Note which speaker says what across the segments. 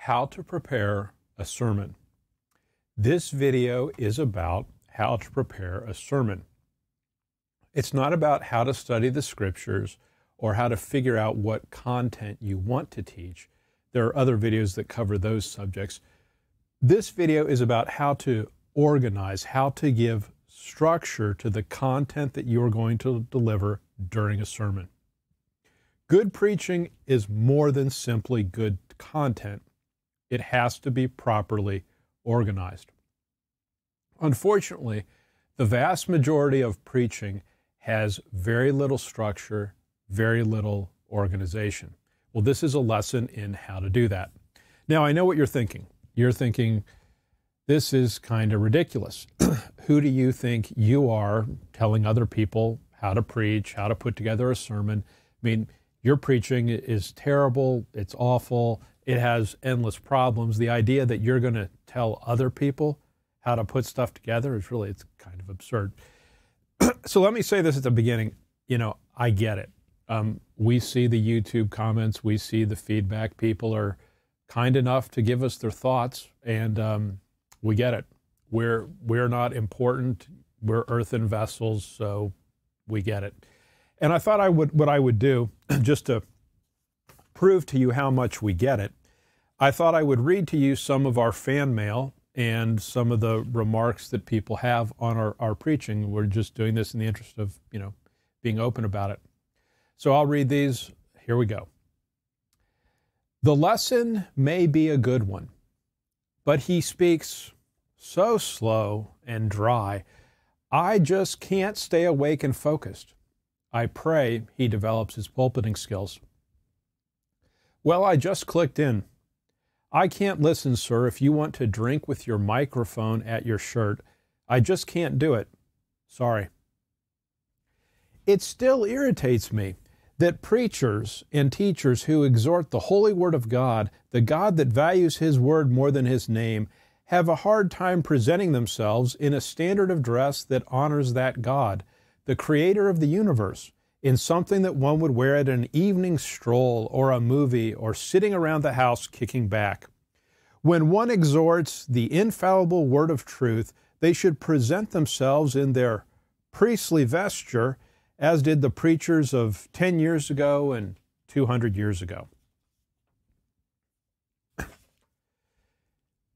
Speaker 1: how to prepare a sermon. This video is about how to prepare a sermon. It's not about how to study the scriptures or how to figure out what content you want to teach. There are other videos that cover those subjects. This video is about how to organize, how to give structure to the content that you're going to deliver during a sermon. Good preaching is more than simply good content. It has to be properly organized. Unfortunately, the vast majority of preaching has very little structure, very little organization. Well, this is a lesson in how to do that. Now, I know what you're thinking. You're thinking, this is kind of ridiculous. Who do you think you are telling other people how to preach, how to put together a sermon? I mean, your preaching is terrible, it's awful, it has endless problems. The idea that you're going to tell other people how to put stuff together is really, it's kind of absurd. So let me say this at the beginning. I get it. We see the YouTube comments, we see the feedback. People are kind enough to give us their thoughts, and we get it. We're not important. We're earthen vessels, so we get it. And I thought what I would do, just to prove to you how much we get it, I thought I would read to you some of our fan mail and some of the remarks that people have on our preaching. We're just doing this in the interest of, being open about it. So I'll read these. Here we go. The lesson may be a good one, but he speaks so slow and dry, I just can't stay awake and focused. I pray he develops his pulpiting skills. Well, I just clicked in. I can't listen, sir, if you want to drink with your microphone at your shirt. I just can't do it. Sorry. It still irritates me that preachers and teachers who exhort the holy word of God, the God that values his word more than his name, have a hard time presenting themselves in a standard of dress that honors that God, the creator of the universe, in something that one would wear at an evening stroll or a movie or sitting around the house kicking back. When one exhorts the infallible word of truth, they should present themselves in their priestly vesture, as did the preachers of 10 years ago and 200 years ago.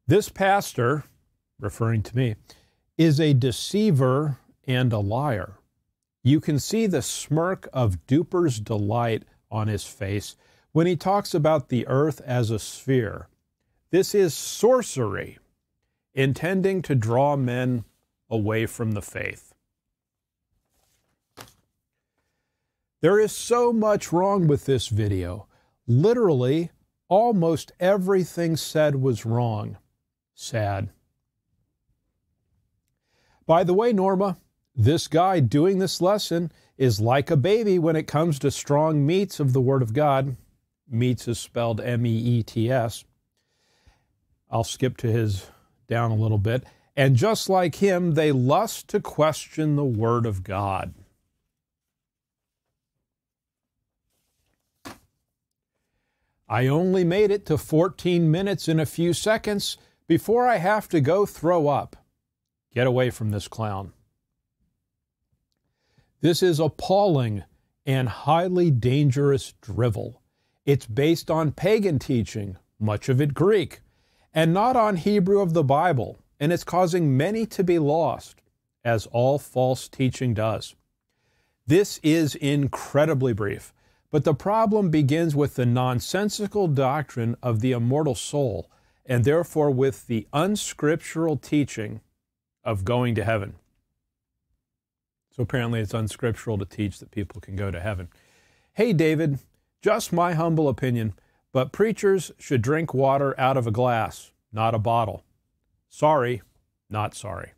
Speaker 1: This pastor, referring to me, is a deceiver and a liar. You can see the smirk of duper's delight on his face when he talks about the earth as a sphere. This is sorcery, intending to draw men away from the faith. There is so much wrong with this video. Literally, almost everything said was wrong. Sad. By the way, Norma, this guy doing this lesson is like a baby when it comes to strong meats of the Word of God. Meats is spelled M-E-E-T-S. I'll skip to his down a little bit. And just like him, they lust to question the Word of God. I only made it to 14 minutes and a few seconds before I have to go throw up. Get away from this clown. This is appalling and highly dangerous drivel. It's based on pagan teaching, much of it Greek, and not on Hebrew of the Bible, and it's causing many to be lost, as all false teaching does. This is incredibly brief, but the problem begins with the nonsensical doctrine of the immortal soul, and therefore with the unscriptural teaching of going to heaven. So apparently it's unscriptural to teach that people can go to heaven. Hey, David, just my humble opinion, but preachers should drink water out of a glass, not a bottle. Sorry, not sorry.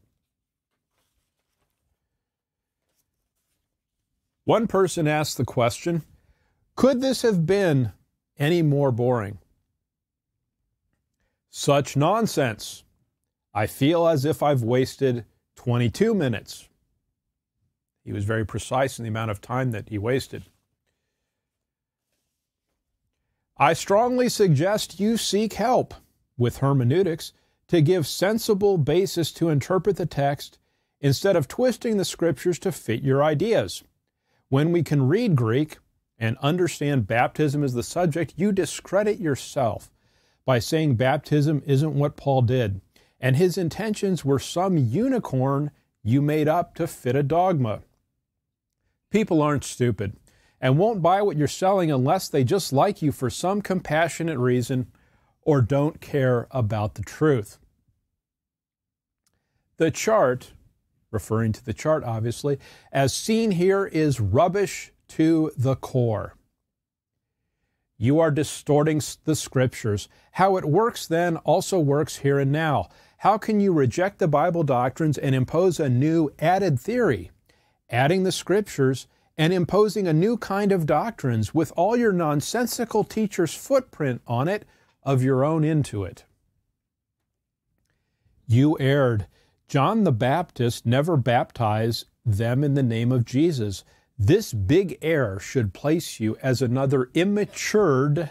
Speaker 1: One person asked the question, could this have been any more boring? Such nonsense. I feel as if I've wasted 22 minutes. He was very precise in the amount of time that he wasted. I strongly suggest you seek help with hermeneutics to give sensible basis to interpret the text instead of twisting the scriptures to fit your ideas. When we can read Greek and understand baptism as the subject, you discredit yourself by saying baptism isn't what Paul did, and his intentions were some unicorn you made up to fit a dogma. People aren't stupid and won't buy what you're selling unless they just like you for some compassionate reason or don't care about the truth. The chart, referring to the chart obviously, as seen here is rubbish to the core. You are distorting the scriptures. How it works then also works here and now. How can you reject the Bible doctrines and impose a new added theory, adding the scriptures and imposing a new kind of doctrines with all your nonsensical teacher's footprint on it of your own into it? You erred. John the Baptist never baptized them in the name of Jesus. This big error should place you as another immatured,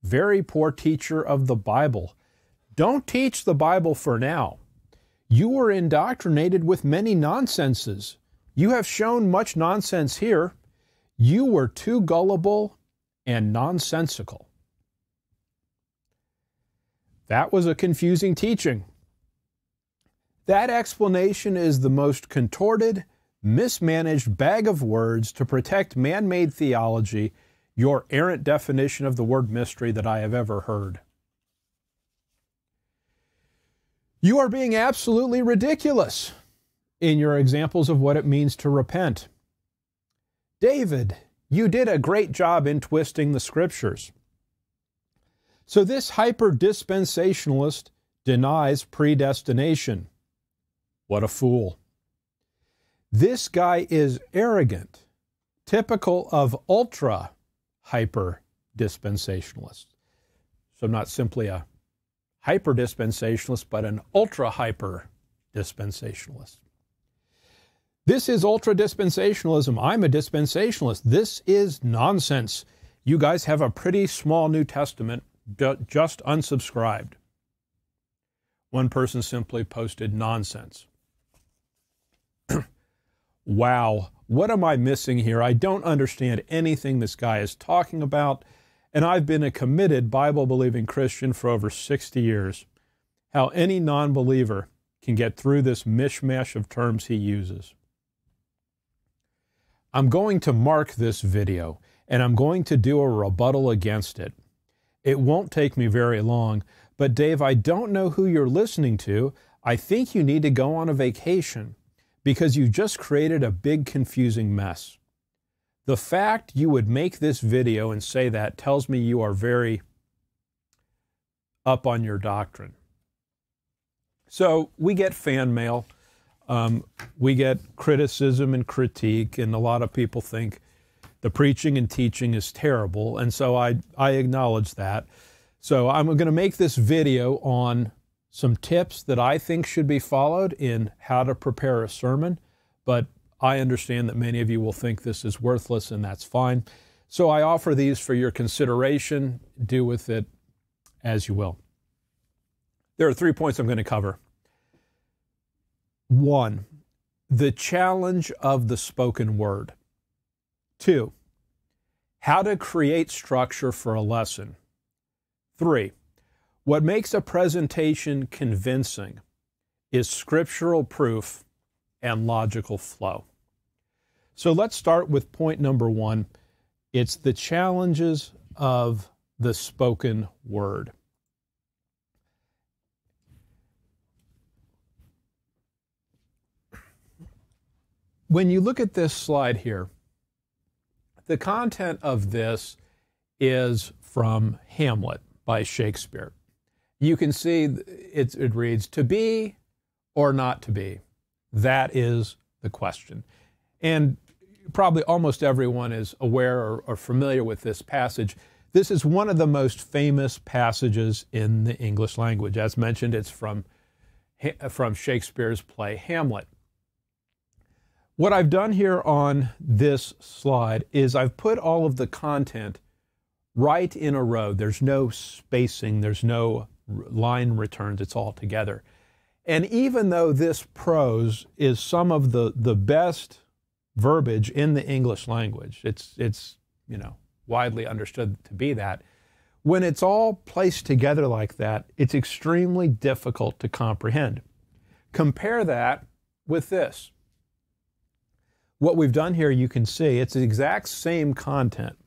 Speaker 1: very poor teacher of the Bible. Don't teach the Bible for now. You were indoctrinated with many nonsenses. You have shown much nonsense here. You were too gullible and nonsensical. That was a confusing teaching. That explanation is the most contorted, mismanaged bag of words to protect man-made theology, your errant definition of the word mystery that I have ever heard. You are being absolutely ridiculous in your examples of what it means to repent. David, you did a great job in twisting the scriptures. So this hyper-dispensationalist denies predestination. What a fool. This guy is arrogant, typical of ultra-hyper-dispensationalist. So not simply a hyper-dispensationalist, but an ultra-hyper-dispensationalist. This is ultra-dispensationalism. I'm a dispensationalist. This is nonsense. You guys have a pretty small New Testament, just unsubscribed. One person simply posted nonsense. Wow, what am I missing here? I don't understand anything this guy is talking about, and I've been a committed Bible-believing Christian for over 60 years. How any non-believer can get through this mishmash of terms he uses. I'm going to mark this video, and I'm going to do a rebuttal against it. It won't take me very long, but Dave, I don't know who you're listening to. I think you need to go on a vacation, because you just created a big confusing mess. The fact you would make this video and say that tells me you are very up on your doctrine. So we get fan mail, we get criticism and critique, and a lot of people think the preaching and teaching is terrible, and so I acknowledge that. So I'm going to make this video on some tips that I think should be followed in how to prepare a sermon, but I understand that many of you will think this is worthless, and that's fine. So I offer these for your consideration. Do with it as you will. There are 3 points I'm going to cover. 1, the challenge of the spoken word. 2, how to create structure for a lesson. 3, what makes a presentation convincing is scriptural proof and logical flow. So let's start with point number 1. It's the challenges of the spoken word. When you look at this slide here, the content of this is from Hamlet by Shakespeare. You can see it reads, "To be or not to be?" That is the question. And probably almost everyone is aware or familiar with this passage. This is one of the most famous passages in the English language. As mentioned, it's from Shakespeare's play Hamlet. What I've done here on this slide is I've put all of the content right in a row. There's no spacing, there's no line returns, it's all together. And even though this prose is some of the best verbiage in the English language, it's widely understood to be that, when it's all placed together like that, it's extremely difficult to comprehend. Compare that with this. What we've done here, you can see, it's the exact same content,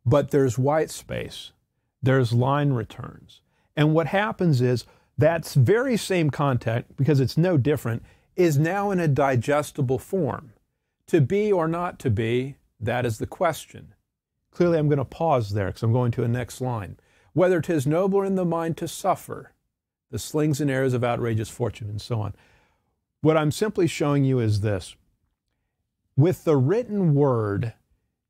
Speaker 1: but there's white space, there's line returns. And what happens is that very same content, because it's no different, is now in a digestible form. To be or not to be, that is the question. Clearly, I'm going to pause there because I'm going to the next line. Whether 'tis nobler in the mind to suffer, the slings and arrows of outrageous fortune, and so on. What I'm simply showing you is this. With the written word,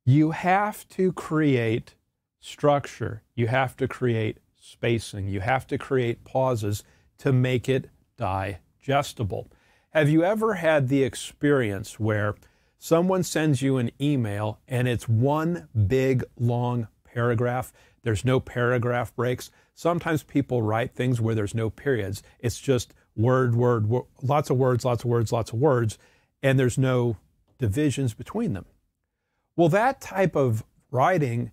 Speaker 1: you have to create structure. You have to create spacing. You have to create pauses to make it digestible. Have you ever had the experience where someone sends you an email and it's one big, long paragraph? There's no paragraph breaks. Sometimes people write things where there's no periods. It's just word, lots of words, lots of words, lots of words, and there's no divisions between them. Well, that type of writing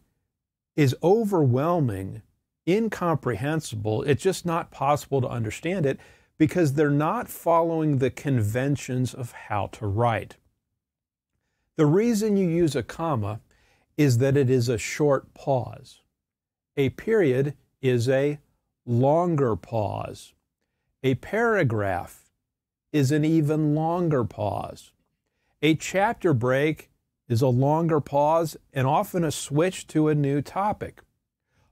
Speaker 1: is overwhelming, incomprehensible. It's just not possible to understand it because they're not following the conventions of how to write. The reason you use a comma is that it is a short pause. A period is a longer pause. A paragraph is an even longer pause. A chapter break is a longer pause and often a switch to a new topic.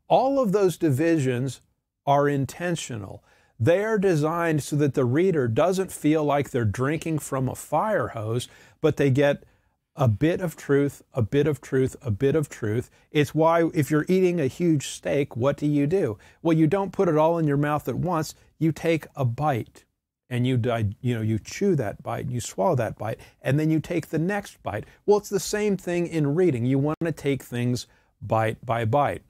Speaker 1: All of those divisions are intentional. They are designed so that the reader doesn't feel like they're drinking from a fire hose, but they get a bit of truth, a bit of truth, a bit of truth. It's why if you're eating a huge steak, what do? Well, you don't put it all in your mouth at once. You take a bite and you chew that bite, you swallow that bite, and then you take the next bite. Well, it's the same thing in reading. You want to take things bite by bite.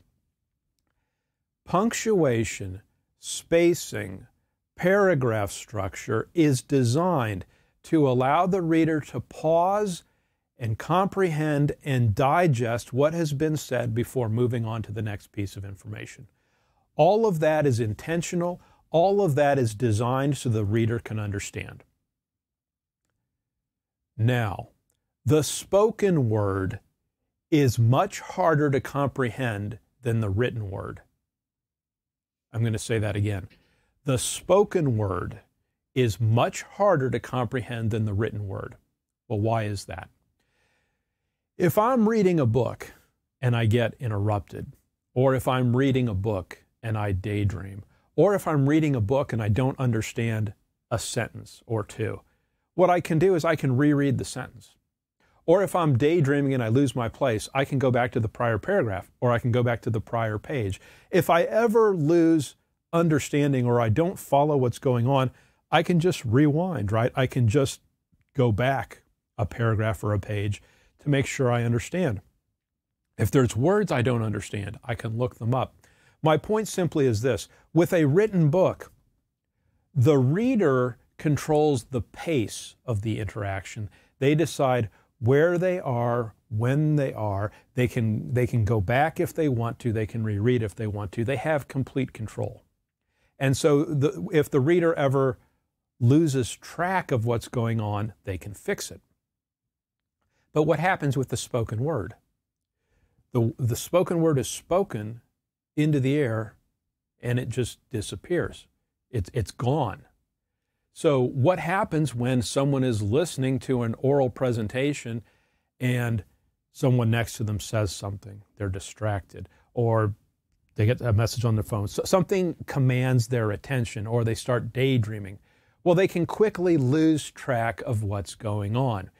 Speaker 1: Punctuation, spacing, paragraph structure is designed to allow the reader to pause and comprehend and digest what has been said before moving on to the next piece of information. All of that is intentional. All of that is designed so the reader can understand. Now, the spoken word is much harder to comprehend than the written word. I'm going to say that again. The spoken word is much harder to comprehend than the written word. Well, why is that? If I'm reading a book and I get interrupted, or if I'm reading a book and I daydream, or if I'm reading a book and I don't understand a sentence or two, what I can do is I can reread the sentence. Or if I'm daydreaming and I lose my place, I can go back to the prior paragraph, or I can go back to the prior page. If I ever lose understanding or I don't follow what's going on, I can just rewind, right? I can just go back a paragraph or a page to make sure I understand. If there's words I don't understand, I can look them up. My point simply is this. With a written book, the reader controls the pace of the interaction. They decide where they are, when they are. They can go back if they want to. They can reread if they want to. They have complete control. And so if the reader ever loses track of what's going on, they can fix it. But what happens with the spoken word? The spoken word is spoken into the air and it just disappears. It's gone. So what happens when someone is listening to an oral presentation and someone next to them says something? They're distracted, or they get a message on their phone. So something commands their attention, or they start daydreaming. Well, they can quickly lose track of what's going on.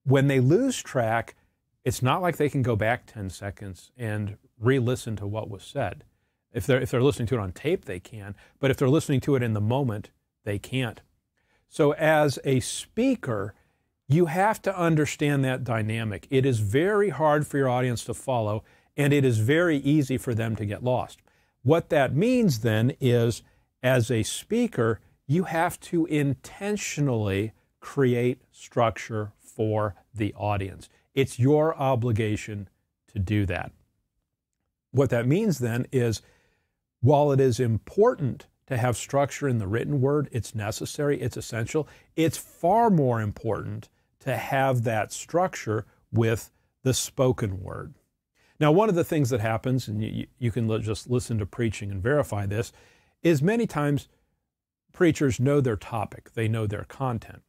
Speaker 1: When they lose track, it's not like they can go back 10 seconds and re-listen to what was said. If they're listening to it on tape, they can, but if they're listening to it in the moment, they can't. So as a speaker, you have to understand that dynamic. It is very hard for your audience to follow, and it is very easy for them to get lost. What that means then is, as a speaker, you have to intentionally create structure for the audience. It's your obligation to do that. What that means then is, while it is important to have structure in the written word, it's necessary, it's essential, it's far more important to have that structure with the spoken word. Now, one of the things that happens, and you can just listen to preaching and verify this, is many times preachers know their topic, they know their content.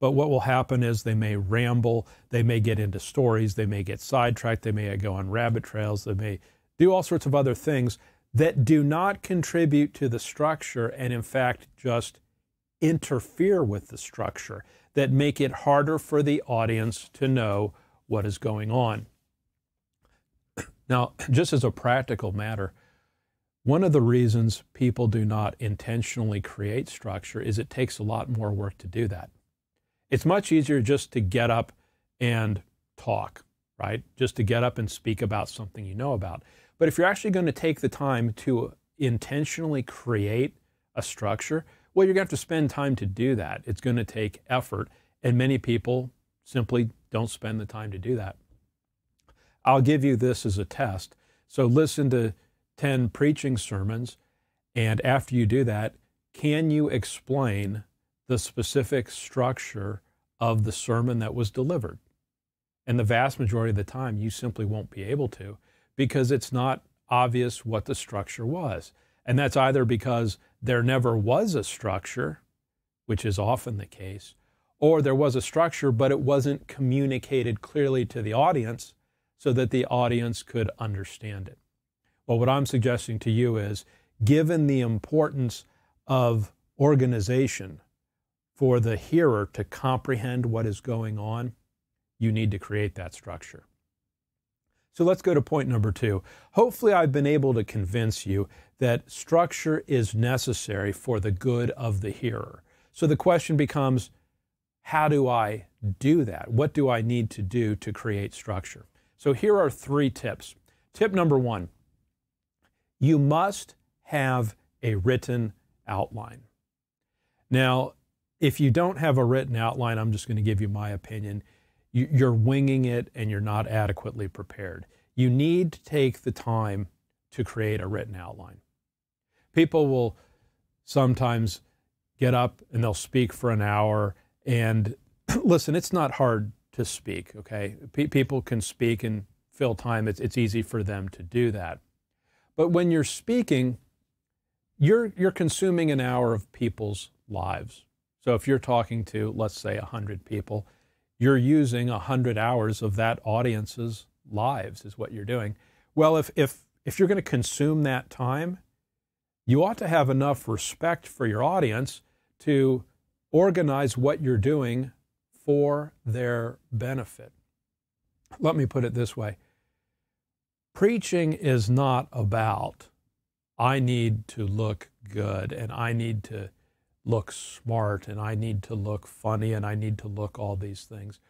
Speaker 1: But what will happen is they may ramble, they may get into stories, they may get sidetracked, they may go on rabbit trails, they may do all sorts of other things that do not contribute to the structure and in fact just interfere with the structure, that make it harder for the audience to know what is going on. Now, just as a practical matter, one of the reasons people do not intentionally create structure is it takes a lot more work to do that. It's much easier just to get up and talk, right? Just to get up and speak about something you know about. But if you're actually going to take the time to intentionally create a structure, well, you're going to have to spend time to do that. It's going to take effort, and many people simply don't spend the time to do that. I'll give you this as a test. So listen to 10 preaching sermons, and after you do that, can you explain the specific structure of the sermon that was delivered? And the vast majority of the time, you simply won't be able to, because it's not obvious what the structure was. And that's either because there never was a structure, which is often the case, or there was a structure, but it wasn't communicated clearly to the audience so that the audience could understand it. Well, what I'm suggesting to you is, given the importance of organization for the hearer to comprehend what is going on, you need to create that structure. So let's go to point number 2. Hopefully I've been able to convince you that structure is necessary for the good of the hearer. So the question becomes, how do I do that? What do I need to do to create structure? So here are 3 tips. Tip number 1, you must have a written outline. Now, if you don't have a written outline, I'm just going to give you my opinion. You're winging it and you're not adequately prepared. You need to take the time to create a written outline. People will sometimes get up and they'll speak for an hour, and listen, it's not hard to speak, okay? People can speak and fill time. It's easy for them to do that. But when you're speaking, you're consuming an hour of people's lives. So if you're talking to, let's say, 100 people, you're using 100 hours of that audience's lives is what you're doing. Well, if you're going to consume that time, you ought to have enough respect for your audience to organize what you're doing for their benefit. Let me put it this way. Preaching is not about, I need to look good and I need to look smart and I need to look funny and I need to look all these things.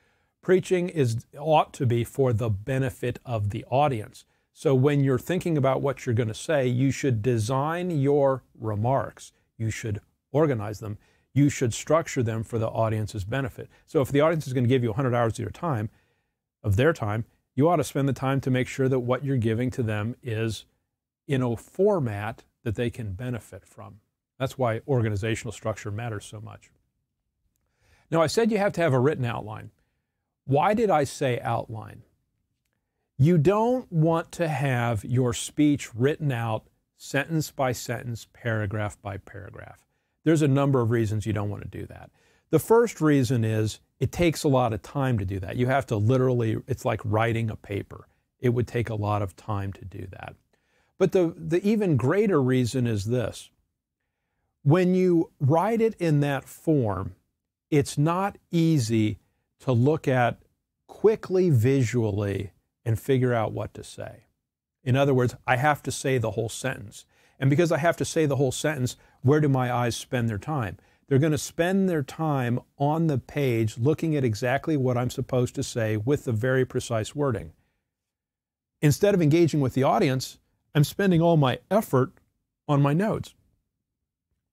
Speaker 1: Preaching ought to be for the benefit of the audience. So when you're thinking about what you're going to say, you should design your remarks. You should organize them. You should structure them for the audience's benefit. So if the audience is going to give you 100 hours of their time, you ought to spend the time to make sure that what you're giving to them is in a format that they can benefit from. That's why organizational structure matters so much. Now, I said you have to have a written outline. Why did I say outline? You don't want to have your speech written out sentence by sentence, paragraph by paragraph. There's a number of reasons you don't want to do that. The first reason is it takes a lot of time to do that. You have to literally, it's like writing a paper. It would take a lot of time to do that. But the even greater reason is this. When you write it in that form, it's not easy to look at quickly visually and figure out what to say. In other words, I have to say the whole sentence. And because I have to say the whole sentence, where do my eyes spend their time? They're going to spend their time on the page looking at exactly what I'm supposed to say with the very precise wording. Instead of engaging with the audience, I'm spending all my effort on my notes.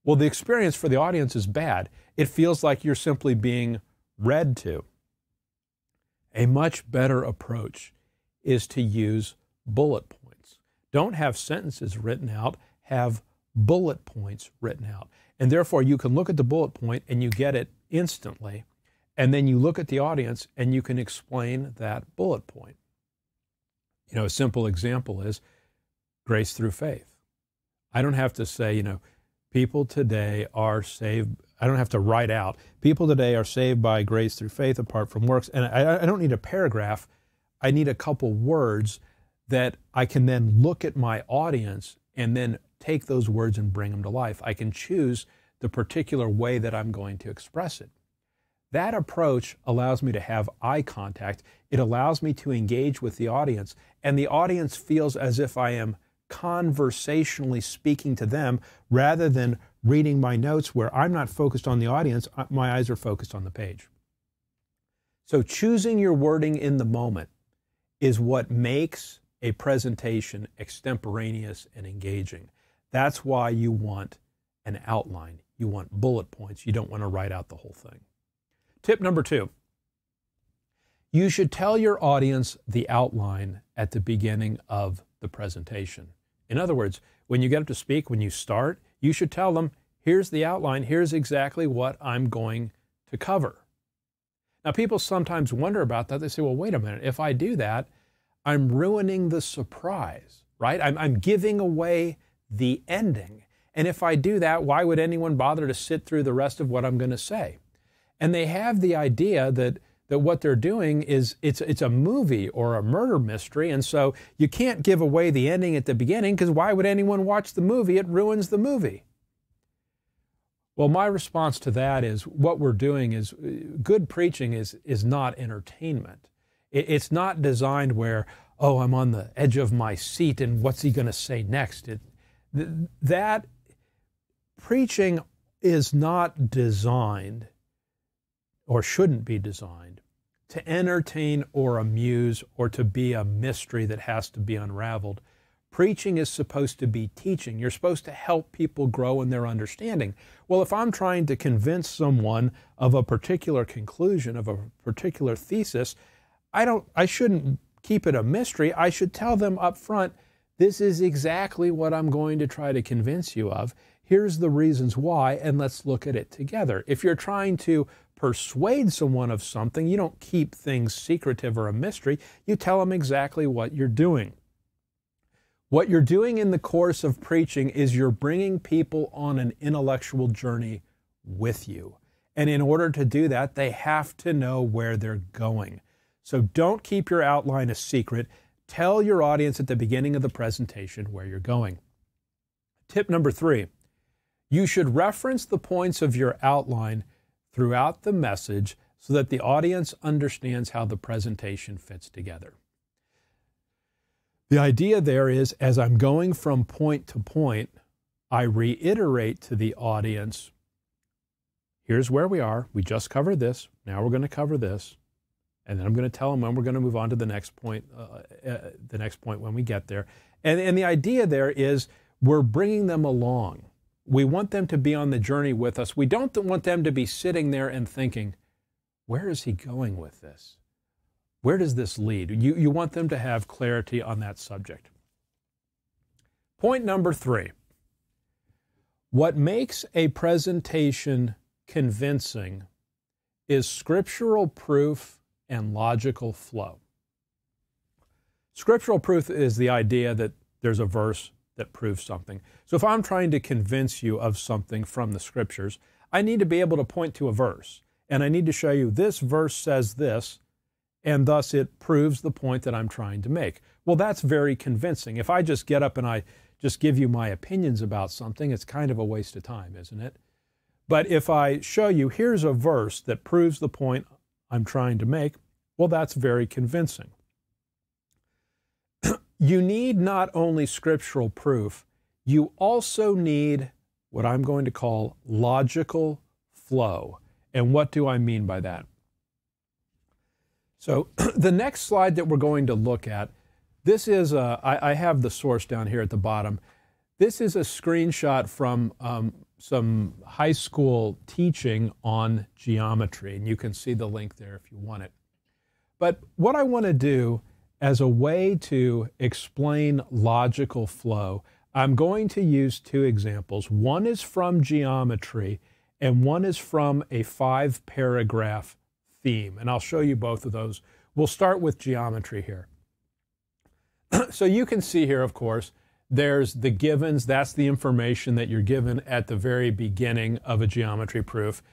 Speaker 1: Well, the experience for the audience is bad. It feels like you're simply being read to. A much better approach is to use bullet points. Don't have sentences written out, have bullet points written out. And therefore, you can look at the bullet point and you get it instantly. And then you look at the audience and you can explain that bullet point. You know, a simple example is grace through faith. I don't have to say, people today are saved. I don't have to write out, people today are saved by grace through faith apart from works. And I don't need a paragraph. I need a couple words that I can then look at my audience and then take those words and bring them to life. I can choose the particular way that I'm going to express it. That approach allows me to have eye contact. It allows me to engage with the audience, and the audience feels as if I am conversationally speaking to them rather than reading my notes where I'm not focused on the audience, my eyes are focused on the page. So choosing your wording in the moment is what makes a presentation extemporaneous and engaging. That's why you want an outline. You want bullet points. You don't want to write out the whole thing. Tip number 2, you should tell your audience the outline at the beginning of the presentation. In other words, when you get up to speak, when you start, you should tell them, here's the outline, here's exactly what I'm going to cover. Now, people sometimes wonder about that. They say, well, wait a minute, if I do that, I'm ruining the surprise, right? I'm giving away the ending. And if I do that, why would anyone bother to sit through the rest of what I'm going to say? And they have the idea that what they're doing is it's a movie or a murder mystery, and so you can't give away the ending at the beginning because why would anyone watch the movie? It ruins the movie. Well, my response to that is what we're doing is good preaching is not entertainment. It's not designed where, oh, I'm on the edge of my seat and what's he going to say next? That preaching is not designed or shouldn't be designed to entertain or amuse or to be a mystery that has to be unraveled. Preaching is supposed to be teaching. You're supposed to help people grow in their understanding. Well, if I'm trying to convince someone of a particular conclusion, of a particular thesis, I shouldn't keep it a mystery. I should tell them up front, this is exactly what I'm going to try to convince you of. Here's the reasons why, and let's look at it together. If you're trying to persuade someone of something, you don't keep things secretive or a mystery. You tell them exactly what you're doing. What you're doing in the course of preaching is you're bringing people on an intellectual journey with you. And in order to do that, they have to know where they're going. So don't keep your outline a secret. Tell your audience at the beginning of the presentation where you're going. Tip number 3, you should reference the points of your outline throughout the message so that the audience understands how the presentation fits together. The idea there is, as I'm going from point to point, I reiterate to the audience, here's where we are. We just covered this. Now we're going to cover this. And then I'm going to tell them when we're going to move on to the next point when we get there. And the idea there is we're bringing them along. We want them to be on the journey with us. We don't want them to be sitting there and thinking, where is he going with this? Where does this lead? You want them to have clarity on that subject. Point number 3. What makes a presentation convincing is scriptural proof and logical flow. Scriptural proof is the idea that there's a verse that proves something. So if I'm trying to convince you of something from the scriptures, I need to be able to point to a verse. And I need to show you this verse says this, and thus it proves the point that I'm trying to make. Well, that's very convincing. If I just get up and I just give you my opinions about something, it's kind of a waste of time, isn't it? But if I show you, here's a verse that proves the point I'm trying to make, well, that's very convincing. You need not only scriptural proof, you also need what I'm going to call logical flow. And what do I mean by that? So the next slide that we're going to look at This is, I have the source down here at the bottom. This is a screenshot from some high school teaching on geometry, and you can see the link there if you want it. But what I want to do as a way to explain logical flow, I'm going to use two examples. One is from geometry, and one is from a 5-paragraph theme, and I'll show you both of those. We'll start with geometry here. So you can see here, of course, there's the givens. That's the information that you're given at the very beginning of a geometry proof.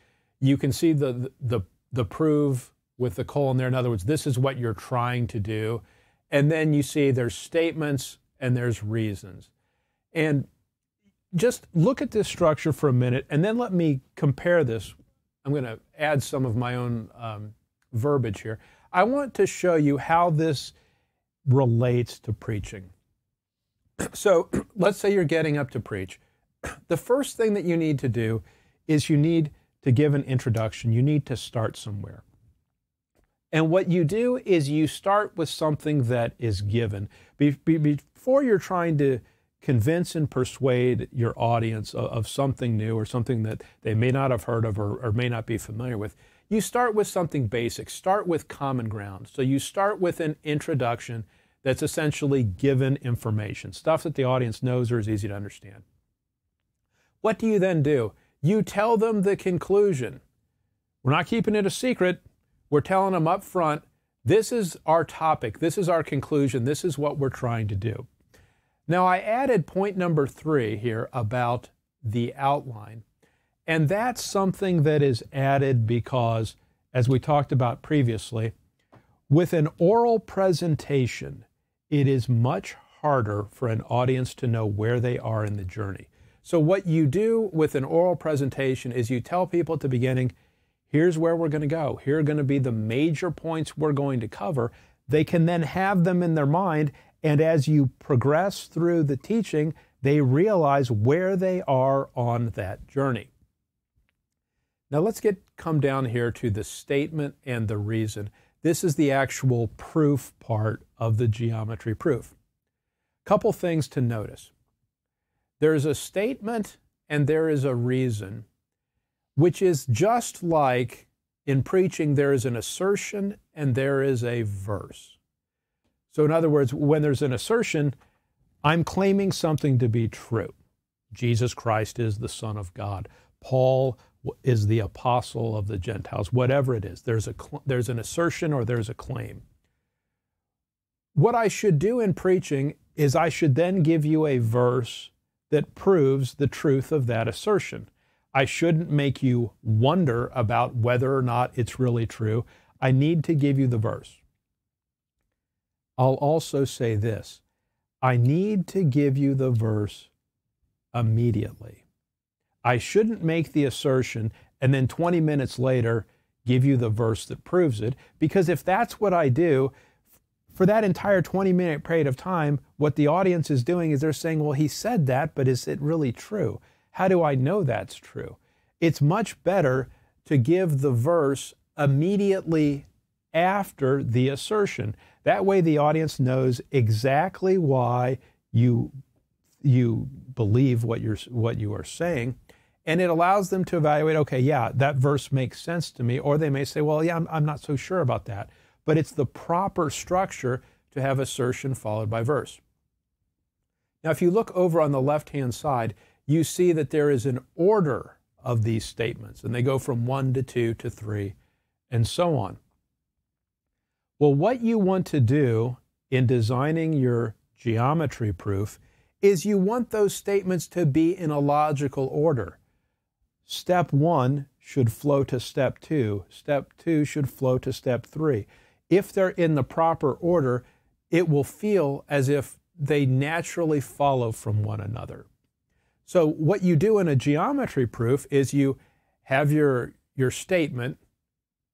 Speaker 1: You can see the proof with the colon there. In other words, this is what you're trying to do. And then you see there's statements and there's reasons. And just look at this structure for a minute, and then let me compare this. I'm going to add some of my own verbiage here. I want to show you how this relates to preaching. So let's say you're getting up to preach. The first thing that you need to do is you need to give an introduction. You need to start somewhere. And what you do is you start with something that is given. Before you're trying to convince and persuade your audience of something new or something that they may not have heard of or may not be familiar with, you start with something basic. Start with common ground. So you start with an introduction that's essentially given information, stuff that the audience knows or is easy to understand. What do you then do? You tell them the conclusion. We're not keeping it a secret. We're telling them up front, this is our topic, this is our conclusion, this is what we're trying to do. Now, I added point number 3 here about the outline. And that's something that is added because, as we talked about previously, with an oral presentation, it is much harder for an audience to know where they are in the journey. So what you do with an oral presentation is you tell people at the beginning, here's where we're going to go. Here are going to be the major points we're going to cover. They can then have them in their mind, and as you progress through the teaching, they realize where they are on that journey. Now let's come down here to the statement and the reason. This is the actual proof part of the geometry proof. Couple things to notice. There's a statement and there is a reason, which is just like in preaching there is an assertion and there is a verse. So in other words, when there's an assertion, I'm claiming something to be true. Jesus Christ is the Son of God. Paul is the apostle of the Gentiles. Whatever it is, there's an assertion or there's a claim. What I should do in preaching is I should then give you a verse that proves the truth of that assertion. I shouldn't make you wonder about whether or not it's really true. I need to give you the verse. I'll also say this. I need to give you the verse immediately. I shouldn't make the assertion and then 20 minutes later give you the verse that proves it, because if that's what I do, for that entire 20-minute period of time, what the audience is doing is they're saying, well, he said that, but is it really true? How do I know that's true? It's much better to give the verse immediately after the assertion. That way the audience knows exactly why you believe what you are saying, and it allows them to evaluate, okay, yeah, that verse makes sense to me, or they may say, well, yeah, I'm not so sure about that. But it's the proper structure to have assertion followed by verse. Now, if you look over on the left-hand side, you see that there is an order of these statements, and they go from 1 to 2 to 3, and so on. Well, what you want to do in designing your geometry proof is you want those statements to be in a logical order. Step 1 should flow to step 2. Step 2 should flow to step 3. If they're in the proper order, it will feel as if they naturally follow from one another. So what you do in a geometry proof is you have your statement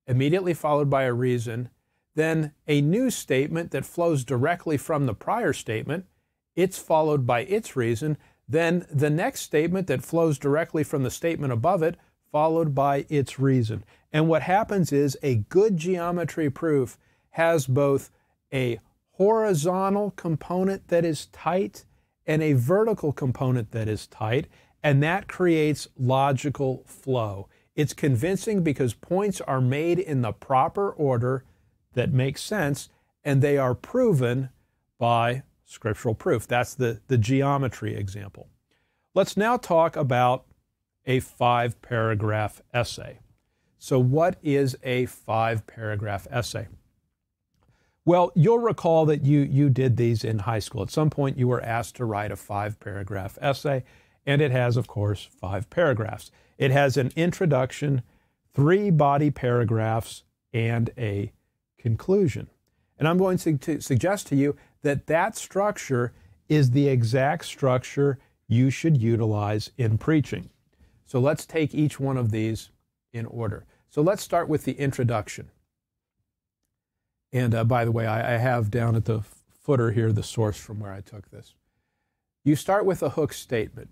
Speaker 1: immediately followed by a reason, then a new statement that flows directly from the prior statement, it's followed by its reason, then the next statement that flows directly from the statement above it, followed by its reason. And what happens is a good geometry proof has both a horizontal component that is tight and a vertical component that is tight, and that creates logical flow. It's convincing because points are made in the proper order that makes sense, and they are proven by scriptural proof. That's the geometry example. Let's now talk about a 5-paragraph essay. So what is a 5-paragraph essay? Well, you'll recall that you did these in high school. At some point, you were asked to write a 5-paragraph essay, and it has, of course, 5 paragraphs. It has an introduction, 3 body paragraphs, and a conclusion. And I'm going to suggest to you that that structure is the exact structure you should utilize in preaching. So let's take each one of these in order. So let's start with the introduction. And by the way, I have down at the footer here the source from where I took this. You start with a hook statement.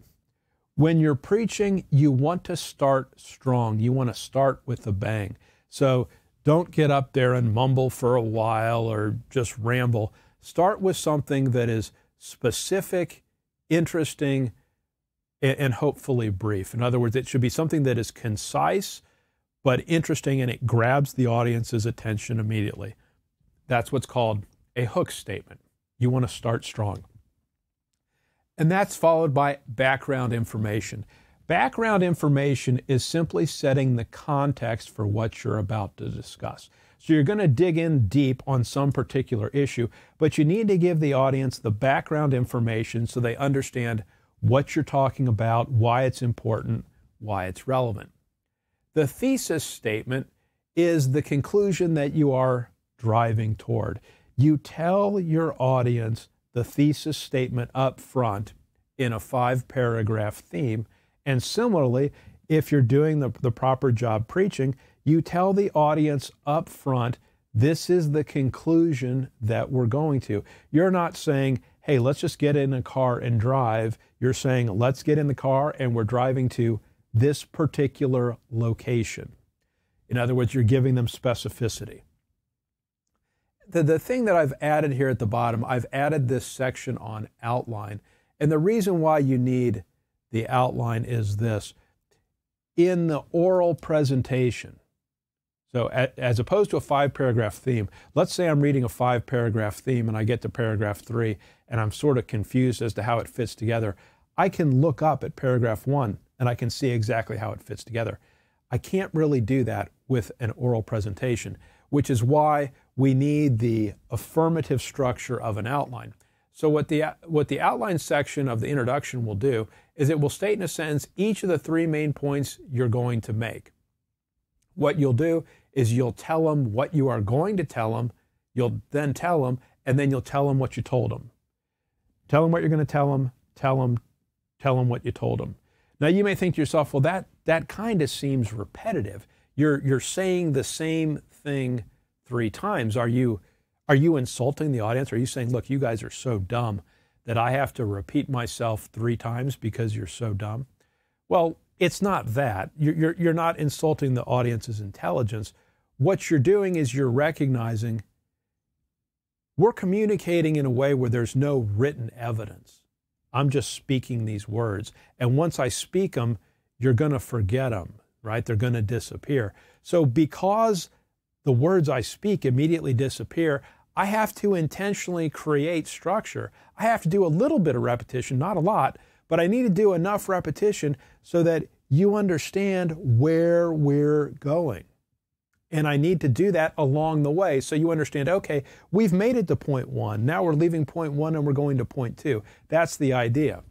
Speaker 1: When you're preaching, you want to start strong. You want to start with a bang. So don't get up there and mumble for a while or just ramble. Start with something that is specific, interesting, and hopefully brief. In other words, it should be something that is concise but interesting, and it grabs the audience's attention immediately. That's what's called a hook statement. You want to start strong. And that's followed by background information. Background information is simply setting the context for what you're about to discuss. So you're going to dig in deep on some particular issue, but you need to give the audience the background information so they understand what you're talking about, why it's important, why it's relevant. The thesis statement is the conclusion that you are driving toward. You tell your audience the thesis statement up front in a 5-paragraph theme. And similarly, if you're doing the proper job preaching, you tell the audience up front, this is the conclusion that we're going to. You're not saying, hey, let's just get in a car and drive. You're saying, let's get in the car and we're driving to this particular location. In other words, you're giving them specificity. The thing that I've added here at the bottom, I've added this section on outline. And the reason why you need the outline is this. In the oral presentation, so as opposed to a 5-paragraph theme, let's say I'm reading a 5-paragraph theme and I get to paragraph 3 and I'm sort of confused as to how it fits together. I can look up at paragraph 1 and I can see exactly how it fits together. I can't really do that with an oral presentation, which is why we need the affirmative structure of an outline. So what the outline section of the introduction will do is it will state in a sentence each of the 3 main points you're going to make. What you'll do is you'll tell them what you are going to tell them, you'll then tell them, and then you'll tell them what you told them. Tell them what you're going to tell them what you told them. Now you may think to yourself, well, that kind of seems repetitive. You're saying the same thing 3 times. Are you insulting the audience? Are you saying, look, you guys are so dumb that I have to repeat myself 3 times because you're so dumb? Well, it's not that. You're not insulting the audience's intelligence. What you're doing is you're recognizing we're communicating in a way where there's no written evidence. I'm just speaking these words. And once I speak them, you're going to forget them, right? They're going to disappear. So because the words I speak immediately disappear, I have to intentionally create structure. I have to do a little bit of repetition, not a lot, but I need to do enough repetition so that you understand where we're going. And I need to do that along the way so you understand, okay, we've made it to point 1. Now we're leaving point 1 and we're going to point 2. That's the idea.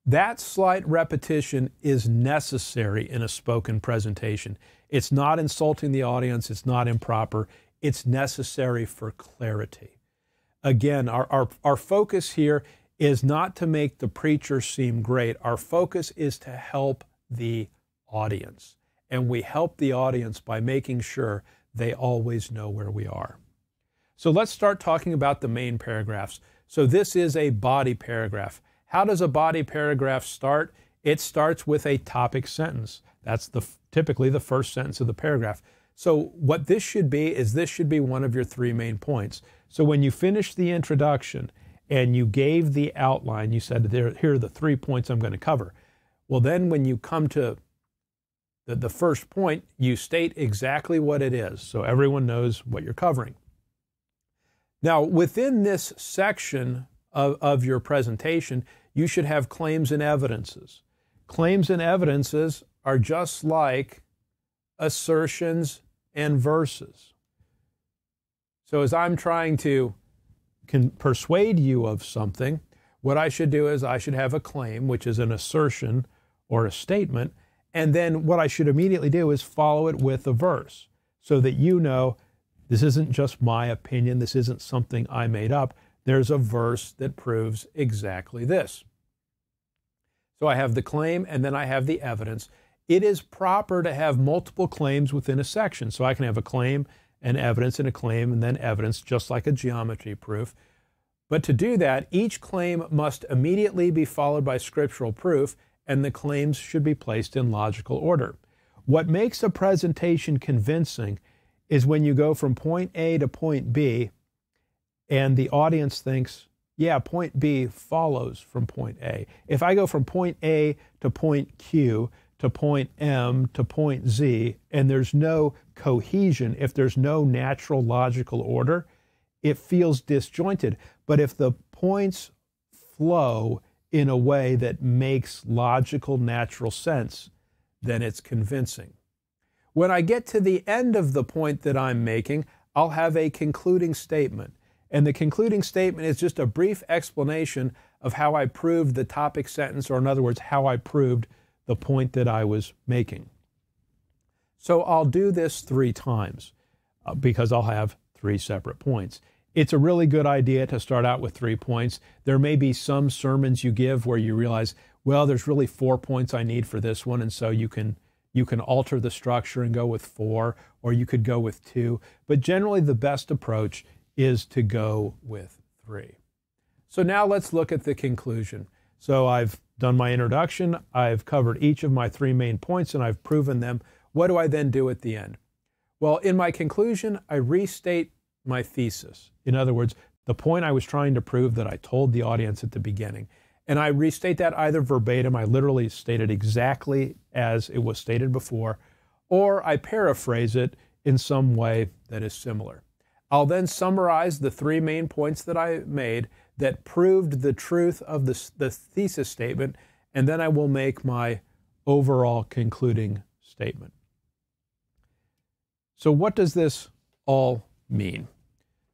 Speaker 1: That slight repetition is necessary in a spoken presentation. It's not insulting the audience. It's not improper. It's necessary for clarity. Again, our focus here is not to make the preacher seem great. Our focus is to help the audience. And we help the audience by making sure they always know where we are. So let's start talking about the main paragraphs. So this is a body paragraph. How does a body paragraph start? It starts with a topic sentence. That's typically the first sentence of the paragraph. So what this should be is this should be one of your three main points. So when you finish the introduction and you gave the outline, you said, here are the 3 points I'm going to cover. Well, then when you come to the first point, you state exactly what it is so everyone knows what you're covering. Now, within this section of your presentation, you should have claims and evidences. Claims and evidences are just like assertions and verses. So as I'm trying to persuade you of something, what I should do is I should have a claim, which is an assertion or a statement, and then what I should immediately do is follow it with a verse so that you know this isn't just my opinion, this isn't something I made up. There's a verse that proves exactly this. So I have the claim and then I have the evidence. It is proper to have multiple claims within a section. So I can have a claim, an evidence, and a claim, and then evidence, just like a geometry proof. But to do that, each claim must immediately be followed by scriptural proof, and the claims should be placed in logical order. What makes a presentation convincing is when you go from point A to point B, and the audience thinks, yeah, point B follows from point A. If I go from point A to point Q to point M to point Z, and there's no cohesion, if there's no natural logical order, it feels disjointed. But if the points flow in a way that makes logical, natural sense, then it's convincing. When I get to the end of the point that I'm making, I'll have a concluding statement. And the concluding statement is just a brief explanation of how I proved the topic sentence, or in other words, how I proved the point that I was making. So I'll do this 3 times because I'll have 3 separate points. It's a really good idea to start out with 3 points. There may be some sermons you give where you realize, well, there's really 4 points I need for this one, and so you can alter the structure and go with 4, or you could go with 2. But generally the best approach is to go with 3. So now let's look at the conclusion. So I've done my introduction, I've covered each of my 3 main points, and I've proven them. What do I then do at the end? Well, in my conclusion, I restate my thesis. In other words, the point I was trying to prove that I told the audience at the beginning. And I restate that either verbatim, I literally state it exactly as it was stated before, or I paraphrase it in some way that is similar. I'll then summarize the 3 main points that I made that proved the truth of the thesis statement, and then I will make my overall concluding statement. So what does this all mean?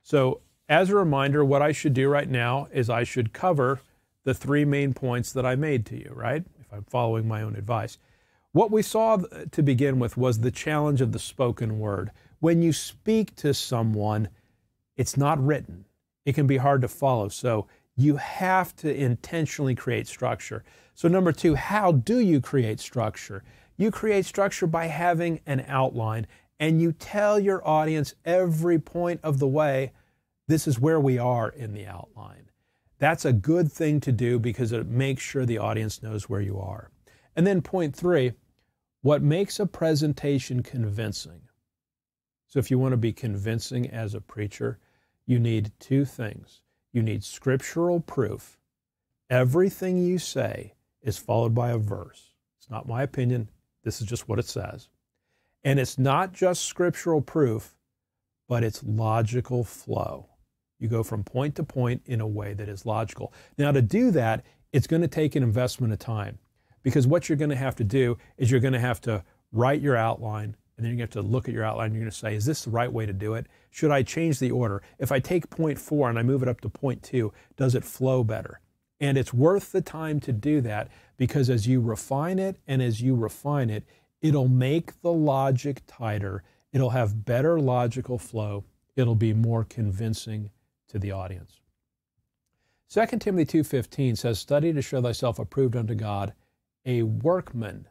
Speaker 1: So as a reminder, what I should do right now is I should cover the 3 main points that I made to you, right? If I'm following my own advice. What we saw to begin with was the challenge of the spoken word. When you speak to someone, it's not written. It can be hard to follow. So you have to intentionally create structure. So number 2, how do you create structure? You create structure by having an outline, and you tell your audience every point of the way, this is where we are in the outline. That's a good thing to do because it makes sure the audience knows where you are. And then point 3, what makes a presentation convincing? So if you want to be convincing as a preacher, you need 2 things. You need scriptural proof. Everything you say is followed by a verse. It's not my opinion. This is just what it says. And it's not just scriptural proof, but it's logical flow. You go from point to point in a way that is logical. Now, to do that, it's going to take an investment of time, because what you're going to have to do is you're going to have to write your outline, and then you're going to have to look at your outline, and you're going to say, is this the right way to do it? Should I change the order? If I take point 4 and I move it up to point 2, does it flow better? And it's worth the time to do that, because as you refine it and as you refine it, it'll make the logic tighter. It'll have better logical flow. It'll be more convincing to the audience. 2 Timothy 2:15 says, study to show thyself approved unto God, a workman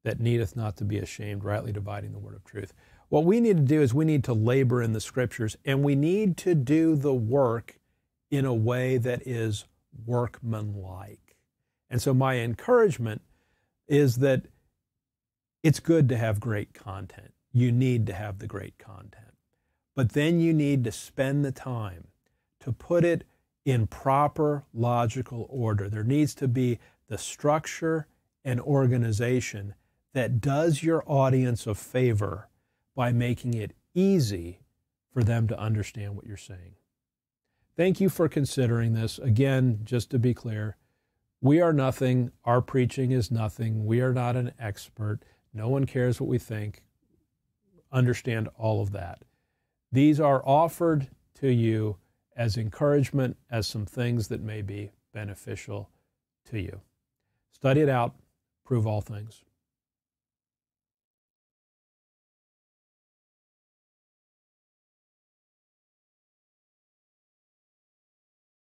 Speaker 1: that needeth not to be ashamed, rightly dividing the word of truth. What we need to do is we need to labor in the scriptures, and we need to do the work in a way that is workmanlike. And so my encouragement is that it's good to have great content. you need to have the great content. But then you need to spend the time to put it in proper logical order. There needs to be the structure and organization that does your audience a favor by making it easy for them to understand what you're saying. Thank you for considering this. Again, just to be clear, we are nothing. Our preaching is nothing. We are not an expert. No one cares what we think. Understand all of that. These are offered to you as encouragement, as some things that may be beneficial to you. Study it out. Prove all things.